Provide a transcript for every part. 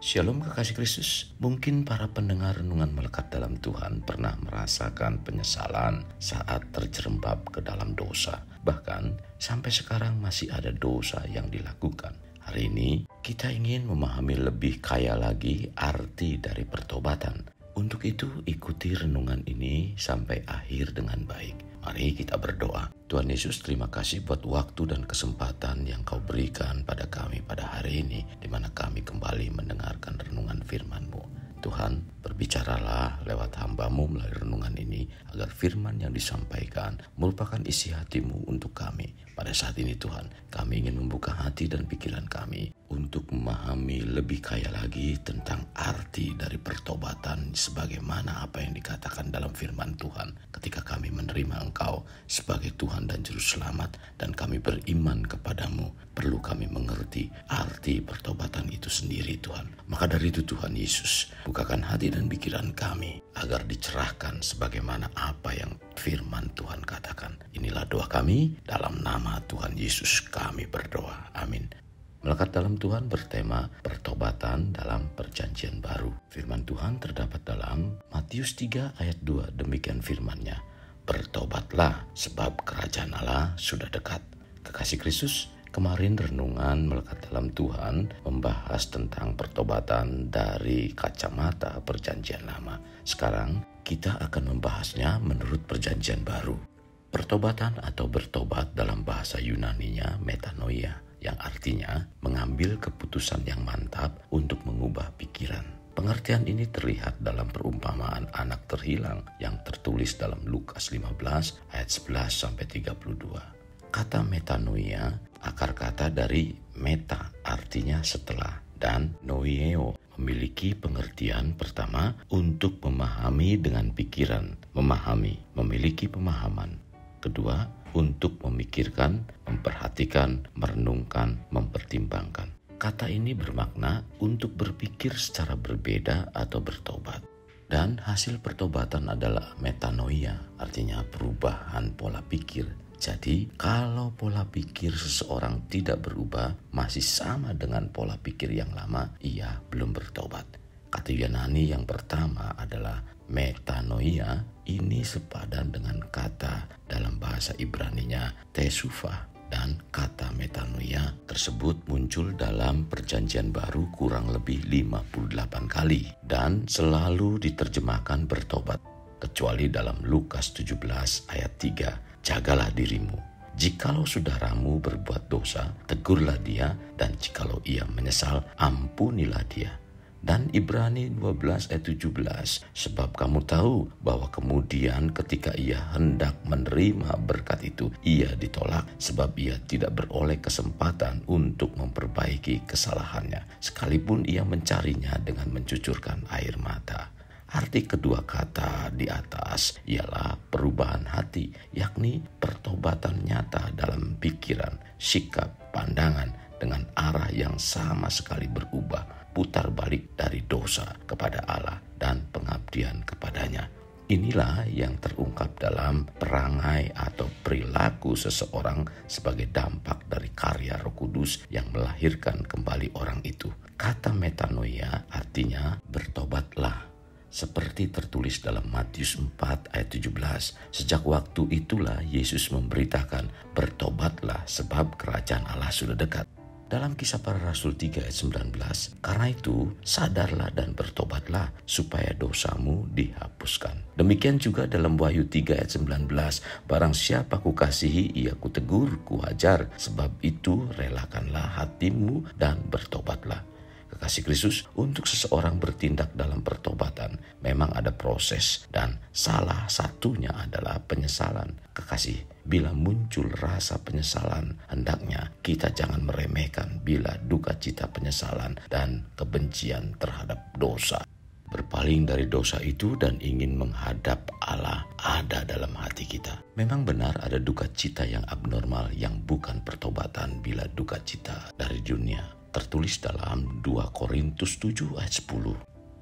Shalom kekasih Kristus. Mungkin para pendengar renungan melekat dalam Tuhan pernah merasakan penyesalan saat terjerembab ke dalam dosa. Bahkan sampai sekarang masih ada dosa yang dilakukan. Hari ini kita ingin memahami lebih kaya lagi arti dari pertobatan. Untuk itu ikuti renungan ini sampai akhir dengan baik. Mari kita berdoa. Tuhan Yesus, terima kasih buat waktu dan kesempatan yang Kau berikan pada kami pada hari ini, di mana kami kembali mendengarkan renungan firman-Mu. Tuhan, berbicaralah lewat hamba-Mu melalui renungan ini, agar firman yang disampaikan merupakan isi hati-Mu untuk kami. Pada saat ini Tuhan, kami ingin membuka hati dan pikiran kami untuk memahami lebih kaya lagi tentang arti dari pertobatan, sebagaimana apa yang dikatakan dalam firman Tuhan. Ketika kami menerima Engkau sebagai Tuhan dan Juru Selamat, dan kami beriman kepadamu, perlu kami mengerti arti pertobatan itu sendiri Tuhan. Maka dari itu Tuhan Yesus, bukakan hati dan pikiran kami, agar dicerahkan sebagaimana apa yang firman Tuhan katakan. Inilah doa kami, dalam nama Tuhan Yesus kami berdoa. Amin. Melekat dalam Tuhan bertema pertobatan dalam perjanjian baru. Firman Tuhan terdapat dalam Matius 3 ayat 2, demikian firman-Nya. Bertobatlah sebab kerajaan Allah sudah dekat. Kekasih Kristus, kemarin renungan melekat dalam Tuhan membahas tentang pertobatan dari kacamata perjanjian lama. Sekarang kita akan membahasnya menurut perjanjian baru. Pertobatan atau bertobat dalam bahasa Yunaninya metanoia, yang artinya mengambil keputusan yang mantap untuk mengubah pikiran. Pengertian ini terlihat dalam perumpamaan anak terhilang yang tertulis dalam Lukas 15 ayat 11-32. Kata metanoia, akar kata dari meta artinya setelah, dan noieo memiliki pengertian pertama untuk memahami dengan pikiran, memiliki pemahaman. Kedua, untuk memikirkan, memperhatikan, merenungkan, mempertimbangkan. Kata ini bermakna untuk berpikir secara berbeda atau bertobat. Dan hasil pertobatan adalah metanoia, artinya perubahan pola pikir. Jadi, kalau pola pikir seseorang tidak berubah, masih sama dengan pola pikir yang lama, ia belum bertobat. Kata Yunani yang pertama adalah metanoia. Ini sepadan dengan kata dalam bahasa Ibraninya teshuva, dan kata metanoia tersebut muncul dalam perjanjian baru kurang lebih 58 kali dan selalu diterjemahkan bertobat, kecuali dalam Lukas 17 ayat 3. Jagalah dirimu. Jikalau saudaramu berbuat dosa, tegurlah dia, dan jikalau ia menyesal, ampunilah dia. Dan Ibrani 12 ayat 17, sebab kamu tahu bahwa kemudian ketika ia hendak menerima berkat itu, ia ditolak sebab ia tidak beroleh kesempatan untuk memperbaiki kesalahannya, sekalipun ia mencarinya dengan mencucurkan air mata. Arti kedua kata di atas ialah perubahan hati, yakni pertobatan nyata dalam pikiran, sikap, pandangan dengan arah yang sama sekali berubah, putar balik dari dosa kepada Allah dan pengabdian kepadanya. Inilah yang terungkap dalam perangai atau perilaku seseorang sebagai dampak dari karya Roh Kudus yang melahirkan kembali orang itu. Kata metanoia artinya bertobatlah, seperti tertulis dalam Matius 4 ayat 17. Sejak waktu itulah Yesus memberitakan, bertobatlah sebab kerajaan Allah sudah dekat. Dalam Kisah Para Rasul 3 ayat 19, karena itu sadarlah dan bertobatlah supaya dosamu dihapuskan. Demikian juga dalam Wahyu 3 ayat 19, barang siapa kukasihi ia kutegur, kuajar, sebab itu relakanlah hatimu dan bertobatlah. Kekasih Kristus, untuk seseorang bertindak dalam pertobatan memang ada proses, dan salah satunya adalah penyesalan. Kekasih, bila muncul rasa penyesalan, hendaknya kita jangan meremehkan bila duka cita penyesalan dan kebencian terhadap dosa. Berpaling dari dosa itu dan ingin menghadap Allah ada dalam hati kita. Memang benar ada duka cita yang abnormal yang bukan pertobatan bila duka cita dari dunia. Tertulis dalam 2 Korintus 7 ayat 10.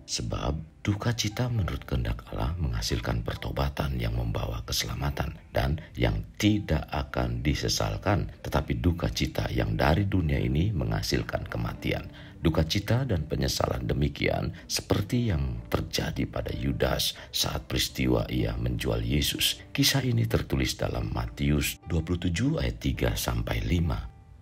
Sebab duka cita menurut kehendak Allah menghasilkan pertobatan yang membawa keselamatan dan yang tidak akan disesalkan, tetapi duka cita yang dari dunia ini menghasilkan kematian. Duka cita dan penyesalan demikian seperti yang terjadi pada Yudas saat peristiwa ia menjual Yesus. Kisah ini tertulis dalam Matius 27 ayat 3-5.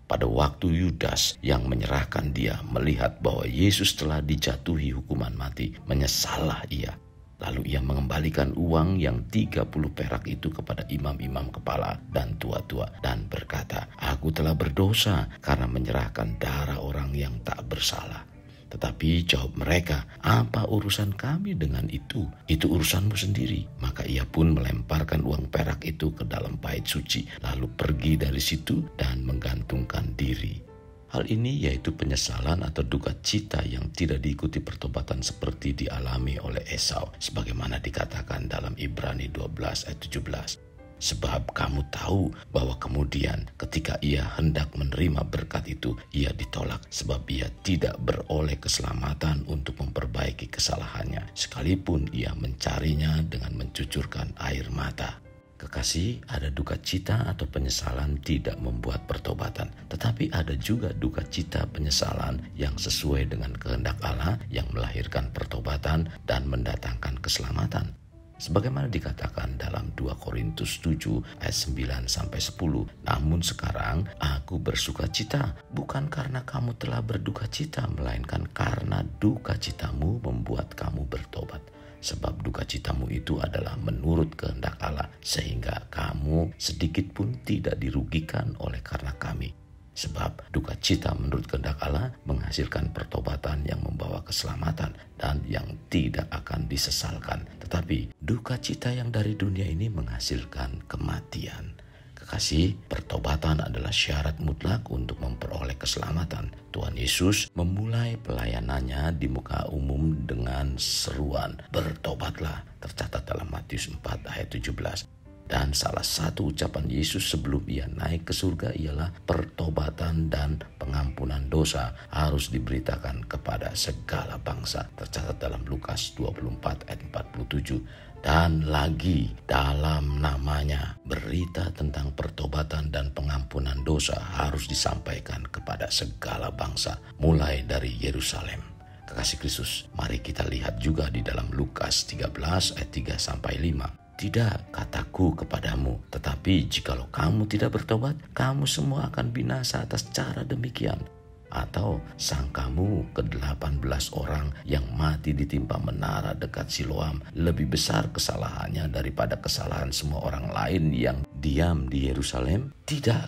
Pada waktu Yudas yang menyerahkan dia melihat bahwa Yesus telah dijatuhi hukuman mati, menyesallah ia. Lalu ia mengembalikan uang yang 30 perak itu kepada imam-imam kepala dan tua-tua dan berkata, "Aku telah berdosa karena menyerahkan darah orang yang tak bersalah." Tetapi jawab mereka, "Apa urusan kami dengan itu? Itu urusanmu sendiri." Maka ia pun melemparkan uang perak itu ke dalam bait suci, lalu pergi dari situ dan menggantungkan diri. Hal ini yaitu penyesalan atau duka cita yang tidak diikuti pertobatan seperti dialami oleh Esau, sebagaimana dikatakan dalam Ibrani 12 ayat 17. Sebab kamu tahu bahwa kemudian ketika ia hendak menerima berkat itu, ia ditolak sebab ia tidak beroleh keselamatan untuk memperbaiki kesalahannya, sekalipun ia mencarinya dengan mencucurkan air mata. Kekasih, ada duka cita atau penyesalan tidak membuat pertobatan, tetapi ada juga duka cita penyesalan yang sesuai dengan kehendak Allah yang melahirkan pertobatan dan mendatangkan keselamatan. Sebagaimana dikatakan dalam 2 Korintus 7 ayat 9-10, "Namun sekarang aku bersuka cita, bukan karena kamu telah berduka cita, melainkan karena duka citamu membuat kamu bertobat. Sebab duka citamu itu adalah menurut kehendak Allah, sehingga kamu sedikit pun tidak dirugikan oleh karena kami. Sebab duka cita menurut kehendak Allah menghasilkan pertobatan yang membawa keselamatan dan yang tidak akan disesalkan. Tetapi duka cita yang dari dunia ini menghasilkan kematian." Kekasih, pertobatan adalah syarat mutlak untuk memperoleh keselamatan. Tuhan Yesus memulai pelayanannya di muka umum dengan seruan, "Bertobatlah," tercatat dalam Matius 4 ayat 17. Dan salah satu ucapan Yesus sebelum ia naik ke surga ialah pertobatan dan pengampunan dosa harus diberitakan kepada segala bangsa, tercatat dalam Lukas 24 ayat 47. Dan lagi dalam namanya berita tentang pertobatan dan pengampunan dosa harus disampaikan kepada segala bangsa, mulai dari Yerusalem. Kekasih Kristus, mari kita lihat juga di dalam Lukas 13 ayat 3-5. "Tidak, kataku kepadamu, tetapi jikalau kamu tidak bertobat, kamu semua akan binasa atas cara demikian. Atau sangkamu ke-18 orang yang mati ditimpa menara dekat Siloam lebih besar kesalahannya daripada kesalahan semua orang lain yang diam di Yerusalem? Tidak,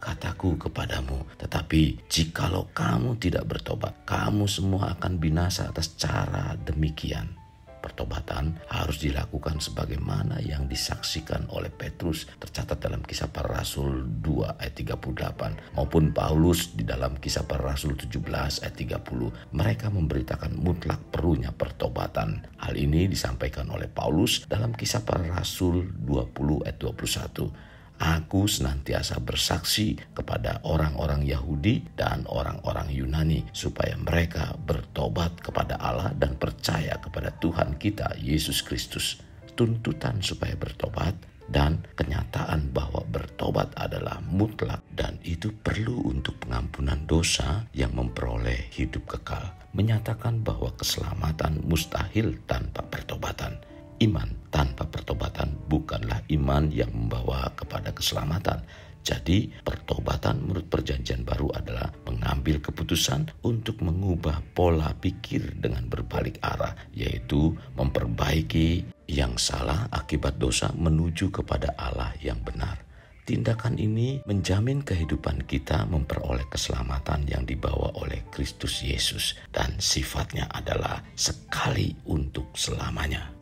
kataku kepadamu, tetapi jikalau kamu tidak bertobat, kamu semua akan binasa atas cara demikian." Pertobatan harus dilakukan sebagaimana yang disaksikan oleh Petrus, tercatat dalam Kisah Para Rasul 2 ayat 38, maupun Paulus di dalam Kisah Para Rasul 17 ayat 30. Mereka memberitakan mutlak perlunya pertobatan. Hal ini disampaikan oleh Paulus dalam Kisah Para Rasul 20 ayat 21. "Aku senantiasa bersaksi kepada orang-orang Yahudi dan orang-orang Yunani supaya mereka bertobat kepada Allah dan percaya kepada Tuhan kita Yesus Kristus." Tuntutan supaya bertobat dan kenyataan bahwa bertobat adalah mutlak dan itu perlu untuk pengampunan dosa yang memperoleh hidup kekal, menyatakan bahwa keselamatan mustahil tanpa pertobatan. Iman tanpa pertobatan bukanlah iman yang membawa kepada keselamatan. Jadi pertobatan menurut perjanjian baru adalah mengambil keputusan untuk mengubah pola pikir dengan berbalik arah, yaitu memperbaiki yang salah akibat dosa menuju kepada Allah yang benar. Tindakan ini menjamin kehidupan kita memperoleh keselamatan yang dibawa oleh Kristus Yesus dan sifatnya adalah sekali untuk selamanya.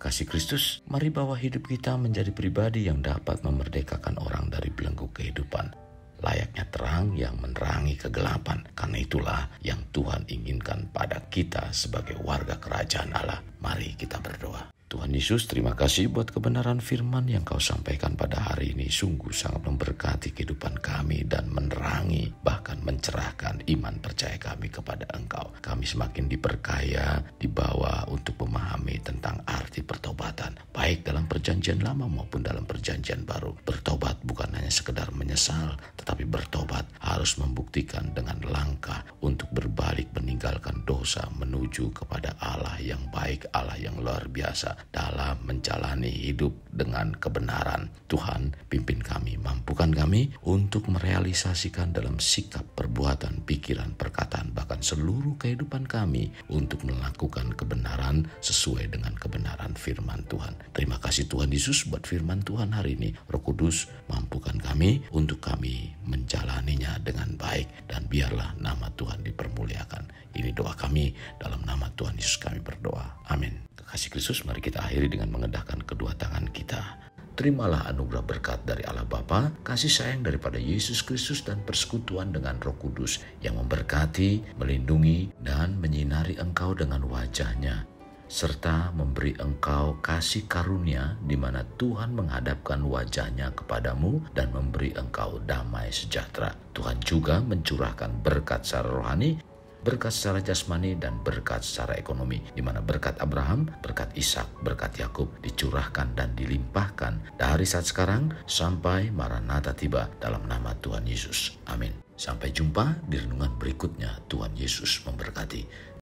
Kekasih Kristus, mari bawa hidup kita menjadi pribadi yang dapat memerdekakan orang dari belenggu kehidupan, layaknya terang yang menerangi kegelapan. Karena itulah yang Tuhan inginkan pada kita sebagai warga kerajaan Allah. Mari kita berdoa. Tuhan Yesus, terima kasih buat kebenaran firman yang Kau sampaikan pada hari ini. Sungguh sangat memberkati kehidupan kami dan menerangi bahkan Tuhan mencerahkan iman percaya kami kepada Engkau. Kami semakin diperkaya, dibawa untuk memahami tentang arti pertobatan, baik dalam perjanjian lama maupun dalam perjanjian baru. Bertobat bukan hanya sekedar menyesal, tetapi bertobat harus membuktikan dengan langkah untuk berbalik meninggalkan dosa menuju kepada Allah yang baik, Allah yang luar biasa dalam menjalani hidup dengan kebenaran. Tuhan, pimpin kami, mampukan kami untuk merealisasikan dalam sikap, perbuatan, pikiran, perkataan, bahkan seluruh kehidupan kami untuk melakukan kebenaran sesuai dengan kebenaran firman Tuhan. Terima kasih Tuhan Yesus buat firman Tuhan hari ini. Roh Kudus, mampukan kami untuk kami menjalaninya dengan baik, dan biarlah nama Tuhan dipermuliakan. Ini doa kami, dalam nama Tuhan Yesus kami berdoa. Amin. Kekasih Kristus, mari kita akhiri dengan mengendahkan kedua tangan kita. Terimalah anugerah berkat dari Allah Bapa, kasih sayang daripada Yesus Kristus, dan persekutuan dengan Roh Kudus yang memberkati, melindungi, dan menyinari engkau dengan wajah-Nya, serta memberi engkau kasih karunia di mana Tuhan menghadapkan wajah-Nya kepadamu dan memberi engkau damai sejahtera. Tuhan juga mencurahkan berkat secara rohani, berkat secara jasmani, dan berkat secara ekonomi, di mana berkat Abraham, berkat Ishak, berkat Yakub dicurahkan dan dilimpahkan dari saat sekarang sampai Maranatha tiba, dalam nama Tuhan Yesus. Amin. Sampai jumpa di renungan berikutnya. Tuhan Yesus memberkati.